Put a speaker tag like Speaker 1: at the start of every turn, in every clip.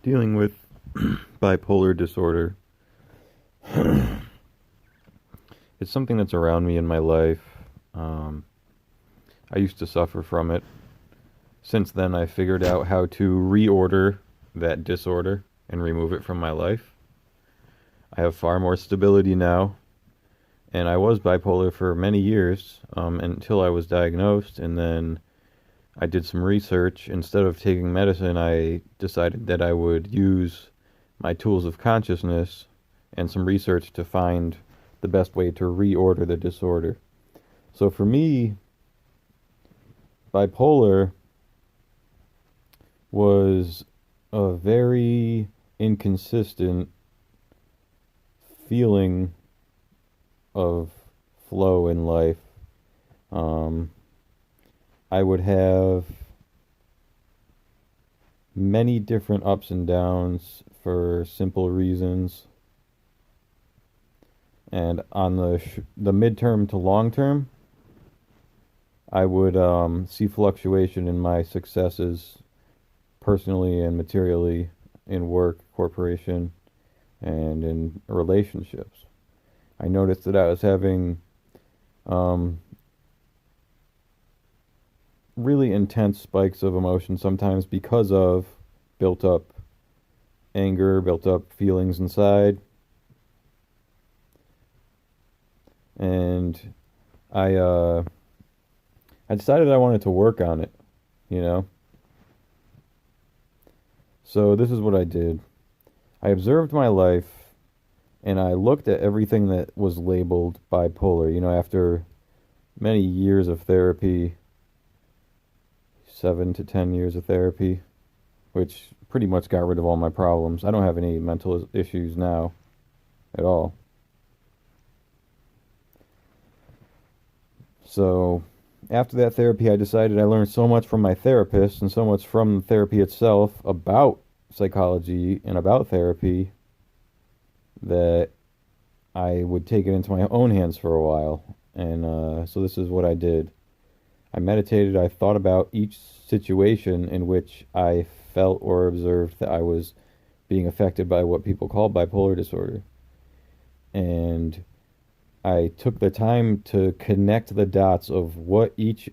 Speaker 1: Dealing with bipolar disorder. It's something that's around me in my life. Um, I used to suffer from it. Since then, I figured out how to reorder that disorder and remove it from my life. I have far more stability now, and I was bipolar for many years until I was diagnosed, and then I did some research. Instead of taking medicine, I decided that I would use my tools of consciousness and some research to find the best way to reorder the disorder. So for me, bipolar was a very inconsistent feeling of flow in life. Um, I would have many different ups and downs for simple reasons. And on the midterm to long term, I would see fluctuation in my successes personally and materially in work, corporation, and in relationships. I noticed that I was having um, really intense spikes of emotion sometimes because of built up anger, built up feelings inside. And I uh, I decided I wanted to work on it, you know? So this is what I did. I observed my life and I looked at everything that was labeled bipolar. After many years of therapy, 7 to 10 years of therapy, which pretty much got rid of all my problems. I don't have any mental issues now at all. So after that therapy, I decided I learned so much from my therapist and so much from therapy itself about psychology and about therapy that I would take it into my own hands for a while. And so this is what I did. I meditated. I thought about each situation in which I felt or observed that I was being affected by what people call bipolar disorder. And I took the time to connect the dots of what each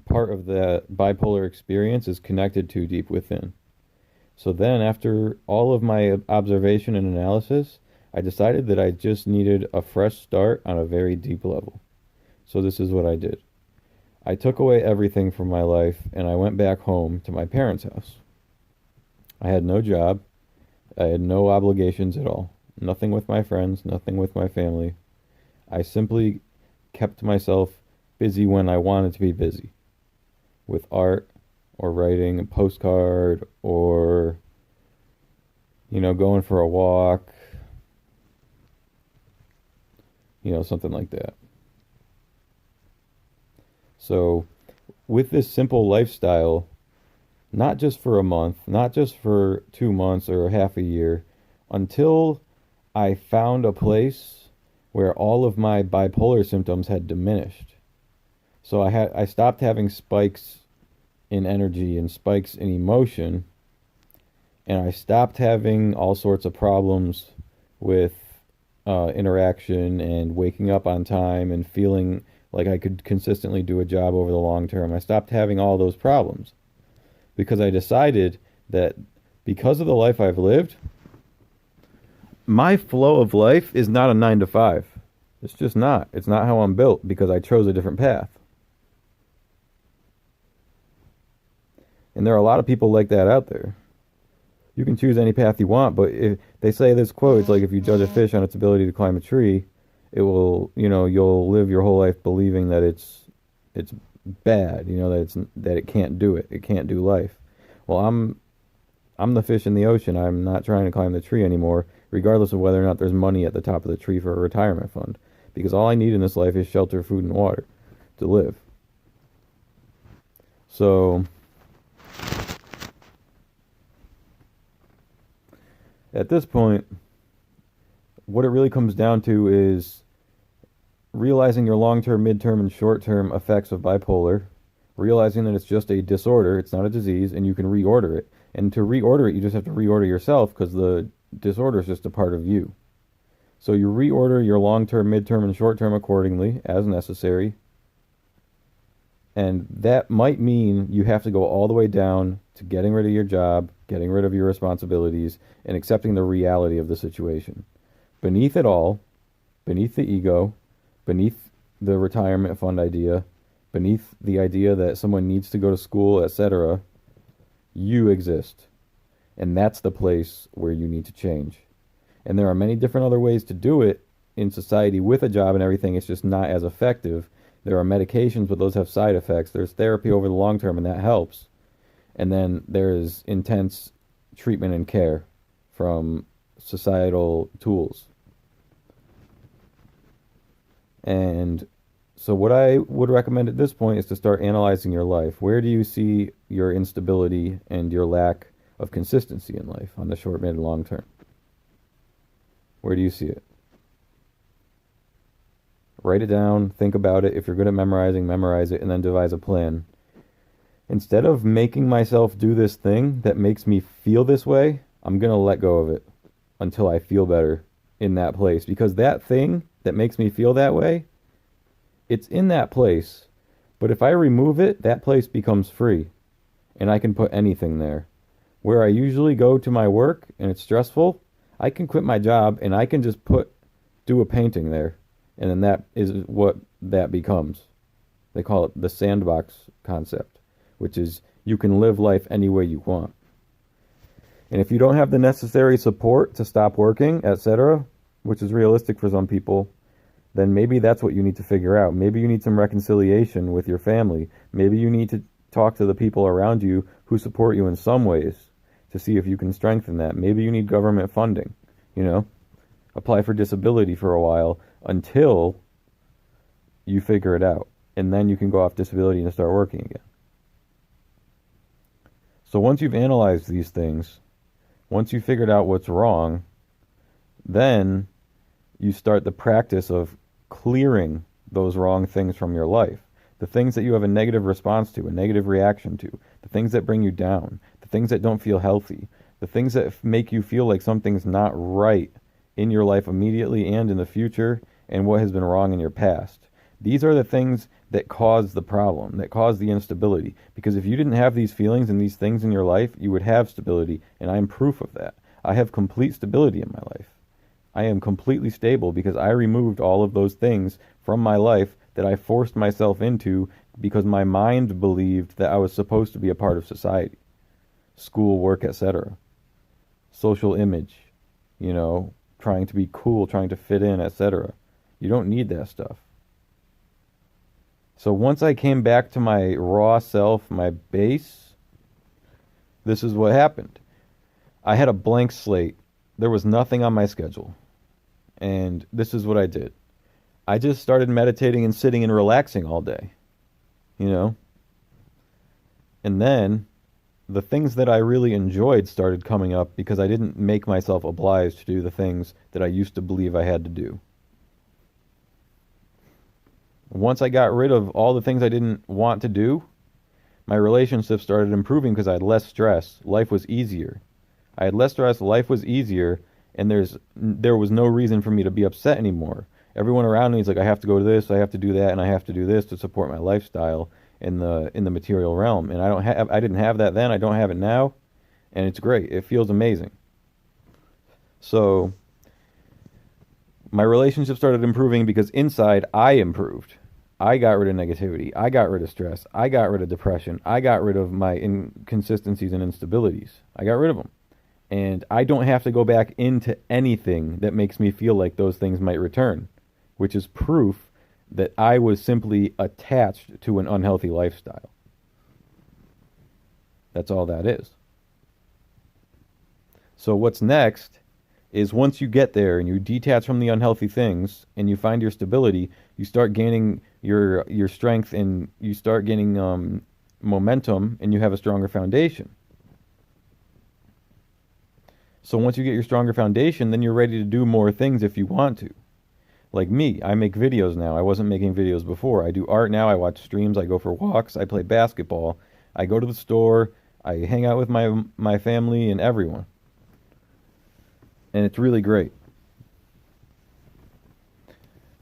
Speaker 1: part of the bipolar experience is connected to deep within. So then, after all of my observation and analysis, I decided that I just needed a fresh start on a very deep level. So this is what I did. I took away everything from my life and I went back home to my parents' house. I had no job. I had no obligations at all. Nothing with my friends, nothing with my family. I simply kept myself busy when I wanted to be busy with art or writing a postcard or, going for a walk, something like that. So, with this simple lifestyle, not just for a month, not just for 2 months or half a year, until I found a place where all of my bipolar symptoms had diminished. So I stopped having spikes in energy and spikes in emotion, and I stopped having all sorts of problems with interaction and waking up on time and feeling like I could consistently do a job over the long term. I stopped having all those problems because I decided that because of the life I've lived, my flow of life is not a 9 to 5. It's just not. It's not how I'm built because I chose a different path. And there are a lot of people like that out there. You can choose any path you want, but if they say this quote, it's like if you judge a fish on its ability to climb a tree, it will, you'll live your whole life believing that it's bad, that it can't do it. It can't do life. Well, I'm the fish in the ocean. I'm not trying to climb the tree anymore, regardless of whether or not there's money at the top of the tree for a retirement fund. Because all I need in this life is shelter, food, and water to live. So, at this point, what it really comes down to is realizing your long-term, mid-term, and short-term effects of bipolar, realizing that it's just a disorder, it's not a disease, and you can reorder it. And to reorder it, you just have to reorder yourself because the disorder is just a part of you. So you reorder your long-term, mid-term, and short-term accordingly as necessary. And that might mean you have to go all the way down to getting rid of your job, getting rid of your responsibilities, and accepting the reality of the situation. Beneath it all, beneath the ego, beneath the retirement fund idea, beneath the idea that someone needs to go to school, etc., you exist. And that's the place where you need to change. And there are many different other ways to do it in society with a job and everything. It's just not as effective. There are medications, but those have side effects. There's therapy over the long term, and that helps. And then there is intense treatment and care from societal tools. And so what I would recommend at this point is to start analyzing your life. Where do you see your instability and your lack of consistency in life on the short, mid, and long term? Where do you see it? Write it down, think about it. If you're good at memorizing, memorize it, and then devise a plan. Instead of making myself do this thing that makes me feel this way, I'm going to let go of it until I feel better in that place. Because that thing that makes me feel that way, it's in that place. But if I remove it, that place becomes free. And I can put anything there. Where I usually go to my work and it's stressful, I can quit my job and I can just do a painting there. And then that is what that becomes. They call it the sandbox concept, which is you can live life any way you want. And if you don't have the necessary support to stop working, etc., which is realistic for some people, then maybe that's what you need to figure out. Maybe you need some reconciliation with your family. Maybe you need to talk to the people around you who support you in some ways to see if you can strengthen that. Maybe you need government funding, apply for disability for a while until you figure it out. And then you can go off disability and start working again. So once you've analyzed these things, once you've figured out what's wrong, then you start the practice of clearing those wrong things from your life. The things that you have a negative response to, a negative reaction to, the things that bring you down, the things that don't feel healthy, the things that make you feel like something's not right in your life immediately and in the future, and what has been wrong in your past. These are the things that cause the problem, that cause the instability. Because if you didn't have these feelings and these things in your life, you would have stability, and I'm proof of that. I have complete stability in my life. I am completely stable because I removed all of those things from my life that I forced myself into because my mind believed that I was supposed to be a part of society. School, work, etc. Social image, trying to be cool, trying to fit in, etc. You don't need that stuff. So once I came back to my raw self, my base, this is what happened. I had a blank slate. There was nothing on my schedule. And this is what I did. I just started meditating and sitting and relaxing all day. And then the things that I really enjoyed started coming up because I didn't make myself obliged to do the things that I used to believe I had to do. Once I got rid of all the things I didn't want to do, my relationships started improving because I had less stress. Life was easier. I had less stress, life was easier, and there was no reason for me to be upset anymore. Everyone around me is like, I have to go to this, I have to do that, and I have to do this to support my lifestyle in the material realm. And I didn't have that then, I don't have it now, and it's great. It feels amazing. So my relationship started improving because inside I improved. I got rid of negativity. I got rid of stress. I got rid of depression. I got rid of my inconsistencies and instabilities. I got rid of them. And I don't have to go back into anything that makes me feel like those things might return, which is proof that I was simply attached to an unhealthy lifestyle. That's all that is. So what's next is once you get there and you detach from the unhealthy things and you find your stability, you start gaining your strength and you start gaining momentum and you have a stronger foundation. So once you get your stronger foundation, then you're ready to do more things if you want to. Like me, I make videos now. I wasn't making videos before. I do art now. I watch streams. I go for walks. I play basketball. I go to the store. I hang out with my family and everyone, and it's really great.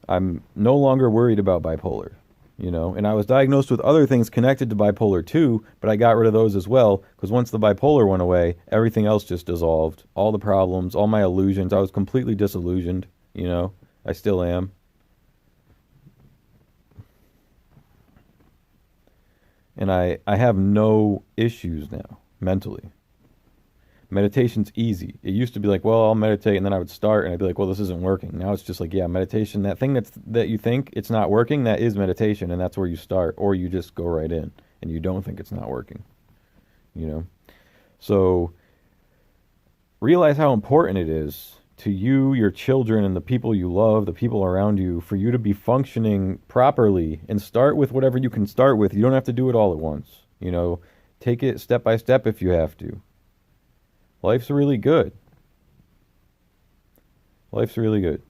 Speaker 1: I'm no longer worried about bipolar, and I was diagnosed with other things connected to bipolar too, but I got rid of those as well because once the bipolar went away, everything else just dissolved. All the problems, all my illusions, I was completely disillusioned. I still am. And I have no issues now mentally. Meditation's easy. It used to be like, well, I'll meditate, and then I would start, and I'd be like, well, this isn't working. Now it's just like, yeah, meditation. That thing that you think it's not working, that is meditation, and that's where you start, or you just go right in, and you don't think it's not working. You know. So realize how important it is to you, your children, and the people you love, the people around you, for you to be functioning properly, and start with whatever you can start with. You don't have to do it all at once. Take it step by step if you have to. Life's really good. Life's really good.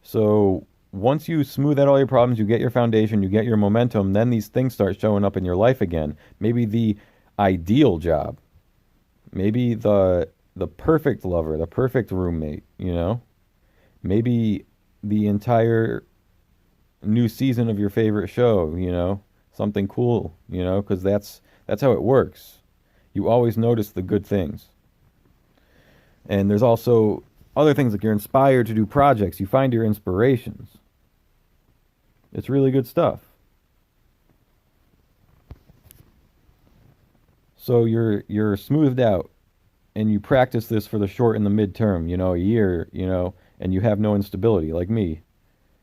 Speaker 1: So once you smooth out all your problems, you get your foundation, you get your momentum, then these things start showing up in your life again. Maybe the ideal job. Maybe the perfect lover, the perfect roommate. Maybe the entire new season of your favorite show. Something cool, because that's how it works. You always notice the good things. And there's also other things like you're inspired to do projects. You find your inspirations. It's really good stuff. So you're smoothed out and you practice this for the short and the midterm, a year, and you have no instability like me.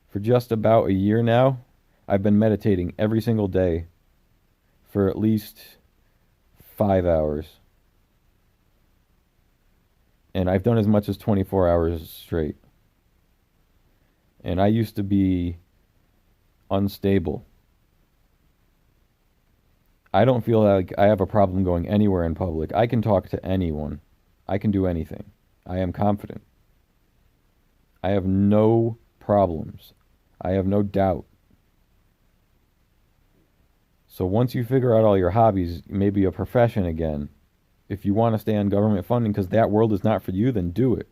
Speaker 1: For just about a year now, I've been meditating every single day for at least 5 hours. And I've done as much as 24 hours straight. And I used to be unstable. I don't feel like I have a problem going anywhere in public. I can talk to anyone. I can do anything. I am confident. I have no problems. I have no doubt. So once you figure out all your hobbies, maybe a profession again, if you want to stay on government funding because that world is not for you, then do it.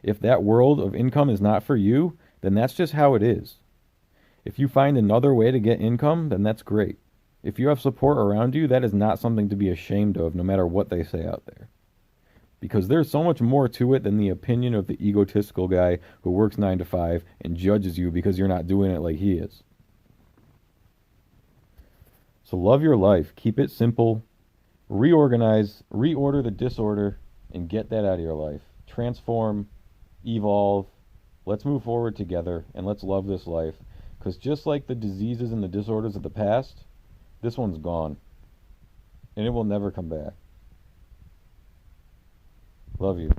Speaker 1: If that world of income is not for you, then that's just how it is. If you find another way to get income, then that's great. If you have support around you, that is not something to be ashamed of, no matter what they say out there. Because there's so much more to it than the opinion of the egotistical guy who works 9 to 5 and judges you because you're not doing it like he is. So love your life. Keep it simple. Reorganize, reorder the disorder, and get that out of your life. Transform, evolve. Let's move forward together, and let's love this life. Because just like the diseases and the disorders of the past, this one's gone. And it will never come back. Love you.